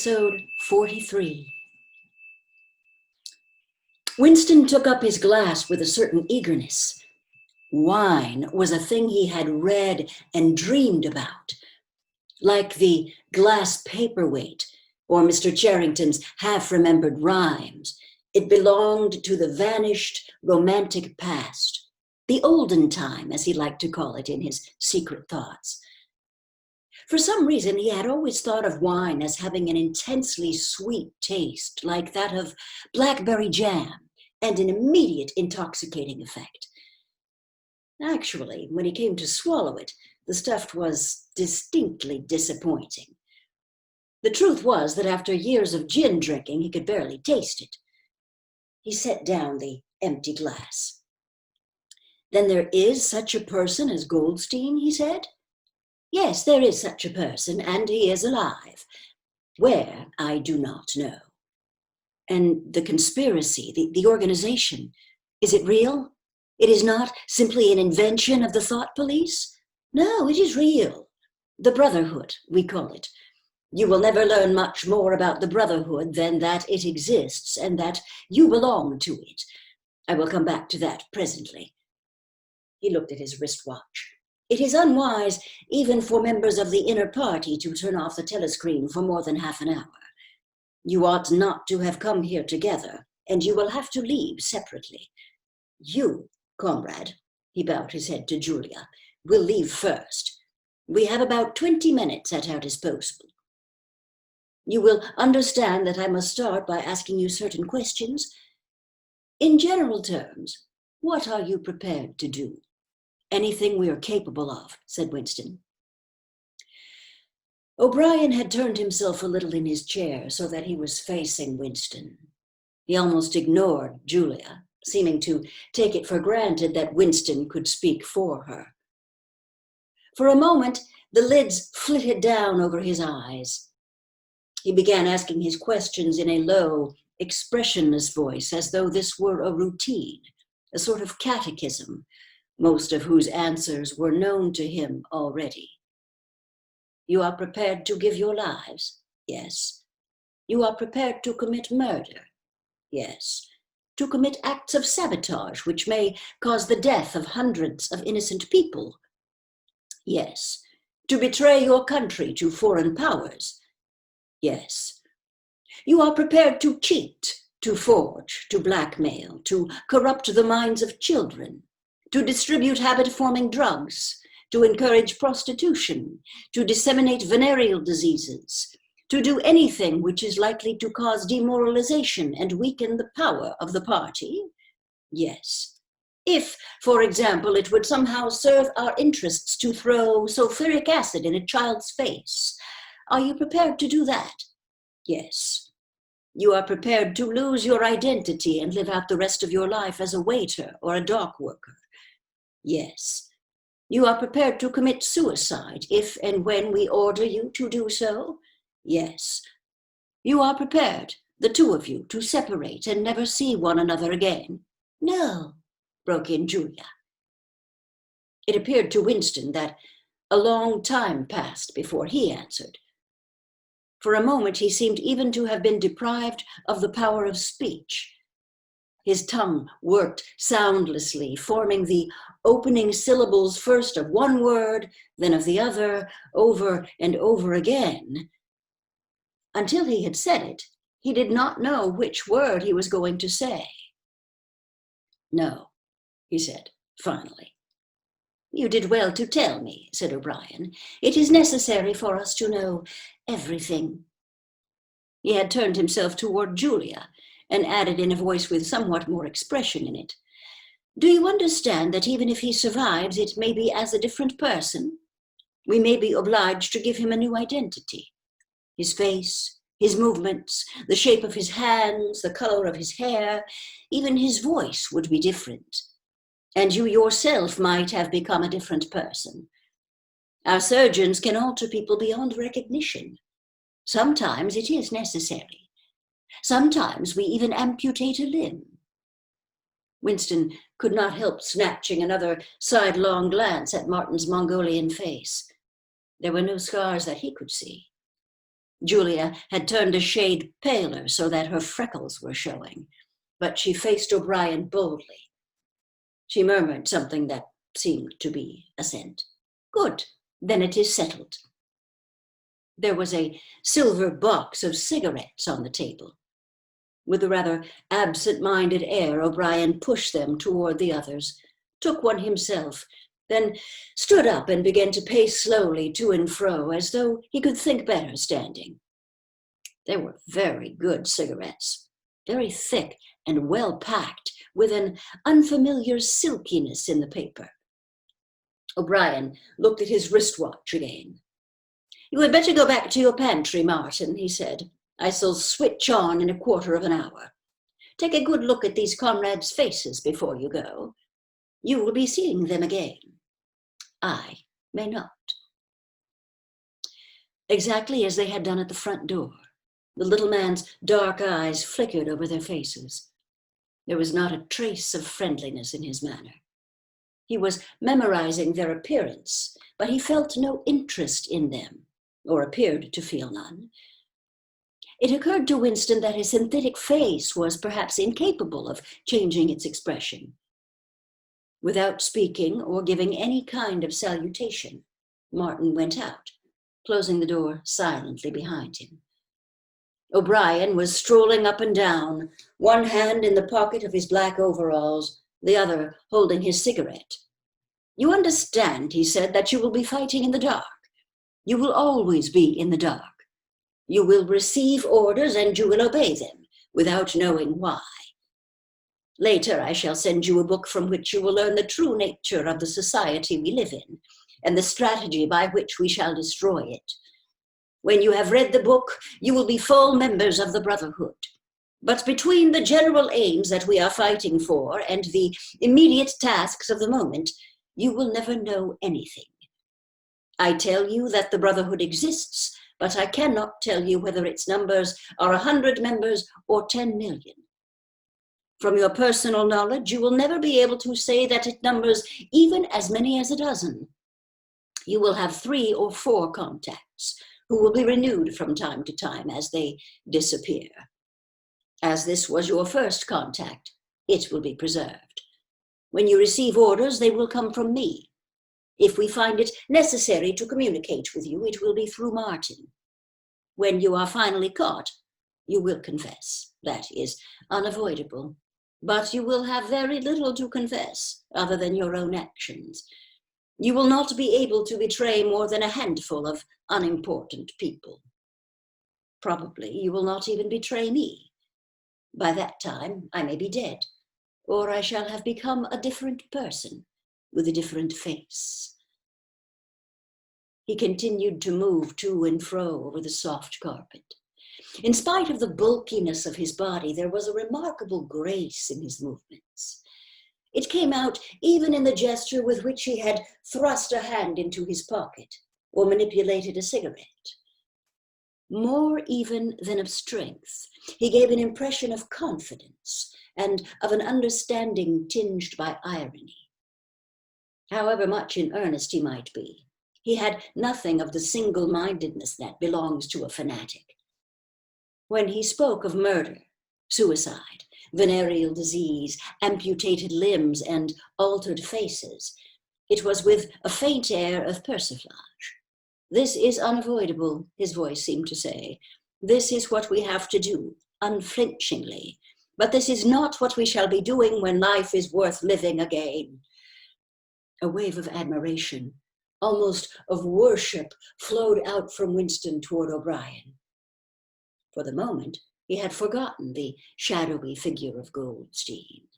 Episode 43. Winston took up his glass with a certain eagerness. Wine was a thing he had read and dreamed about, like the glass paperweight or Mr. Charrington's half-remembered rhymes. It belonged to the vanished romantic past, the olden time, as he liked to call it in his secret thoughts. For some reason, he had always thought of wine as having an intensely sweet taste, like that of blackberry jam, and an immediate intoxicating effect. Actually, when he came to swallow it, the stuff was distinctly disappointing. The truth was that after years of gin drinking, he could barely taste it. He set down the empty glass. "Then there is such a person as Goldstein," he said. "Yes, there is such a person, and he is alive. Where, I do not know. And the conspiracy, the organization, is it real? It is not simply an invention of the thought police? No, it is real. The Brotherhood, we call it. You will never learn much more about the Brotherhood than that it exists and that you belong to it. I will come back to that presently." He looked at his wristwatch. "It is unwise, even for members of the inner party, to turn off the telescreen for more than half an hour. You ought not to have come here together, and you will have to leave separately. You, comrade," he bowed his head to Julia, "will leave first. We have about 20 minutes at our disposal. You will understand that I must start by asking you certain questions. In general terms, what are you prepared to do?" "Anything we are capable of," said Winston. O'Brien had turned himself a little in his chair so that he was facing Winston. He almost ignored Julia, seeming to take it for granted that Winston could speak for her. For a moment, the lids flitted down over his eyes. He began asking his questions in a low, expressionless voice, as though this were a routine, a sort of catechism, most of whose answers were known to him already. "You are prepared to give your lives?" "Yes." "You are prepared to commit murder?" "Yes." "To commit acts of sabotage which may cause the death of hundreds of innocent people?" "Yes." "To betray your country to foreign powers?" "Yes." "You are prepared to cheat, to forge, to blackmail, to corrupt the minds of children, to distribute habit-forming drugs, to encourage prostitution, to disseminate venereal diseases, to do anything which is likely to cause demoralization and weaken the power of the party?" "Yes." "If, for example, it would somehow serve our interests to throw sulfuric acid in a child's face, are you prepared to do that?" "Yes." "You are prepared to lose your identity and live out the rest of your life as a waiter or a dock worker?" "Yes." "You are prepared to commit suicide if and when we order you to do so?" "Yes." "You are prepared, the two of you, to separate and never see one another again?" "No," broke in Julia. It appeared to Winston that a long time passed before he answered. For a moment he seemed even to have been deprived of the power of speech. His tongue worked soundlessly, forming the opening syllables first of one word, then of the other, over and over again. Until he had said it, he did not know which word he was going to say. "No," he said, finally. "You did well to tell me," said O'Brien. "It is necessary for us to know everything." He had turned himself toward Julia and added in a voice with somewhat more expression in it, "Do you understand that even if he survives, it may be as a different person? We may be obliged to give him a new identity. His face, his movements, the shape of his hands, the color of his hair, even his voice would be different. And you yourself might have become a different person. Our surgeons can alter people beyond recognition. Sometimes it is necessary. Sometimes we even amputate a limb." Winston could not help snatching another sidelong glance at Martin's Mongolian face. There were no scars that he could see. Julia had turned a shade paler so that her freckles were showing, but she faced O'Brien boldly. She murmured something that seemed to be assent. "Good, then it is settled." There was a silver box of cigarettes on the table. With a rather absent-minded air, O'Brien pushed them toward the others, took one himself, then stood up and began to pace slowly to and fro, as though he could think better standing. They were very good cigarettes, very thick and well packed, with an unfamiliar silkiness in the paper. O'Brien looked at his wristwatch again. "You had better go back to your pantry, Martin," he said. "I shall switch on in a quarter of an hour. Take a good look at these comrades' faces before you go. You will be seeing them again. I may not." Exactly as they had done at the front door, the little man's dark eyes flickered over their faces. There was not a trace of friendliness in his manner. He was memorizing their appearance, but he felt no interest in them, or appeared to feel none. It occurred to Winston that his synthetic face was perhaps incapable of changing its expression. Without speaking or giving any kind of salutation, Martin went out, closing the door silently behind him. O'Brien was strolling up and down, one hand in the pocket of his black overalls, the other holding his cigarette. "You understand," he said, "that you will be fighting in the dark. You will always be in the dark. You will receive orders and you will obey them without knowing why. Later, I shall send you a book from which you will learn the true nature of the society we live in and the strategy by which we shall destroy it. When you have read the book, you will be full members of the Brotherhood. But between the general aims that we are fighting for and the immediate tasks of the moment, you will never know anything. I tell you that the Brotherhood exists, but I cannot tell you whether its numbers are 100 members or 10 million. From your personal knowledge, you will never be able to say that it numbers even as many as a dozen. You will have 3 or 4 contacts, who will be renewed from time to time as they disappear. As this was your first contact, it will be preserved. When you receive orders, they will come from me. If we find it necessary to communicate with you, it will be through Martin. When you are finally caught, you will confess. That is unavoidable. But you will have very little to confess, other than your own actions. You will not be able to betray more than a handful of unimportant people. Probably you will not even betray me. By that time, I may be dead, or I shall have become a different person with a different face." He continued to move to and fro over the soft carpet. In spite of the bulkiness of his body, there was a remarkable grace in his movements. It came out even in the gesture with which he had thrust a hand into his pocket or manipulated a cigarette. More even than of strength, he gave an impression of confidence and of an understanding tinged by irony. However much in earnest he might be, he had nothing of the single-mindedness that belongs to a fanatic. When he spoke of murder, suicide, venereal disease, amputated limbs, and altered faces, it was with a faint air of persiflage. "This is unavoidable," his voice seemed to say. "This is what we have to do, unflinchingly. But this is not what we shall be doing when life is worth living again." A wave of admiration, almost of worship, flowed out from Winston toward O'Brien. For the moment, he had forgotten the shadowy figure of Goldstein.